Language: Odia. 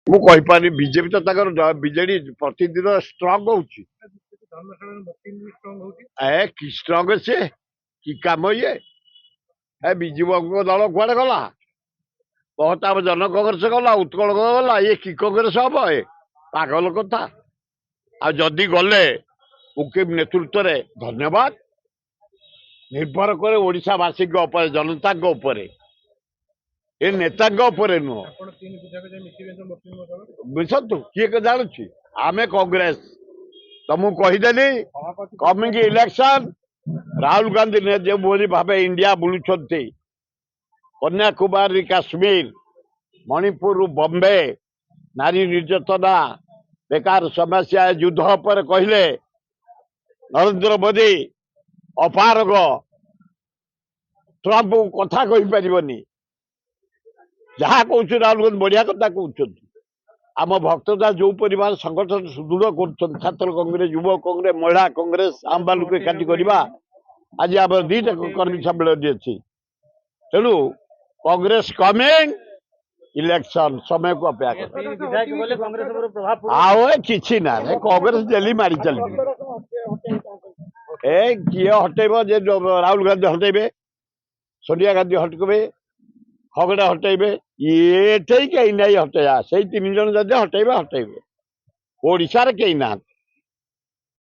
ମୁଁ କହିପାରିବି ବିଜେପି ତ ତାଙ୍କର ବିଜେଡି ପ୍ରତିଦିନ ଷ୍ଟ୍ରଙ୍ଗ ହଉଛି। କି ଷ୍ଟ୍ରଙ୍ଗ ସିଏ କି କାମ ଇଏ ବିଜୁ ବାବୁଙ୍କ ଦଳ କୁଆଡେ ଗଲା? ମହତାବ ଜନ କଂଗ୍ରେସ ଗଲା, ଉତ୍କଳ ଗଲା, ଇଏ କି କଂଗ୍ରେସ ହବ? ଏ ପାଗଲ କଥା। ଆଉ ଯଦି ଗଲେ ମୁକିମ ନେତୃତ୍ୱରେ ଧନ୍ୟବାଦ। ନିର୍ଭର କରେ ଓଡ଼ିଶାବାସୀଙ୍କ ଉପରେ, ଜନତାଙ୍କ ଉପରେ, ଏ ନେତାଙ୍କ ଉପରେ ନୁହଁ। ବୁଝନ୍ତୁ କିଏ ଜାଣୁଛି? ଆମେ କଂଗ୍ରେସ। ତମକୁ କହିଦେଲି କମିଂ ଇଲେକ୍ସନ ରାହୁଲ ଗାନ୍ଧୀ ଯେଉଁଭଳି ଭାବେ ଇଣ୍ଡିଆ ବୁଲୁଛନ୍ତି, କନ୍ୟାକୁମାରୀ କାଶ୍ମୀର, ମଣିପୁରରୁ ବମ୍ବେ, ନାରୀ ନିର୍ଯାତନା, ବେକାର ସମସ୍ୟା, ଯୁଦ୍ଧ ଉପରେ କହିଲେ ନରେନ୍ଦ୍ର ମୋଦି ଅପାରଗ, ଟ୍ରମ୍ପ କଥା କହିପାରିବନି। ଯାହା କହୁଛନ୍ତି ରାହୁଲ ଗାନ୍ଧୀ ବଢିଆ କଥା କହୁଛନ୍ତି। ଆମ ଭକ୍ତଦା ଯୋଉ ପରିବାର ସଂଗଠନ ସୁଦୃଢ କରୁଛନ୍ତି, ଛାତ୍ର କଂଗ୍ରେସ, ଯୁବ କଂଗ୍ରେସ, ମହିଳା କଂଗ୍ରେସ, ଆମବାଲୁକୁ ଏକାଠି କରିବା। ଆଜି ଆମର 2ଟା କର୍ମୀ ସମ୍ମିଳନୀ ଅଛି। ତେଣୁ କଂଗ୍ରେସ କମିଂ ଇଲେକ୍ସନ ସମୟକୁ ଅପେକ୍ଷା କର। ଆଉ କିଛି ନା, କଂଗ୍ରେସ ଡେଲି ମାରି ଚାଲିବି। କିଏ ହଟେଇବ? ଯେ ରାହୁଲ ଗାନ୍ଧୀ ହଟେଇବେ, ସୋନିଆ ଗାନ୍ଧୀ ହଟେଇବେ, ଖଗଡେ ହଟେଇବେ, ଏଠି କେହି ନାହିଁ ହଟେଇବା। ସେଇ 3 ଜଣ ଯଦି ହଟେଇବେ ହଟେଇବେ। ଓଡ଼ିଶାରେ କେହି ନାହାନ୍ତି।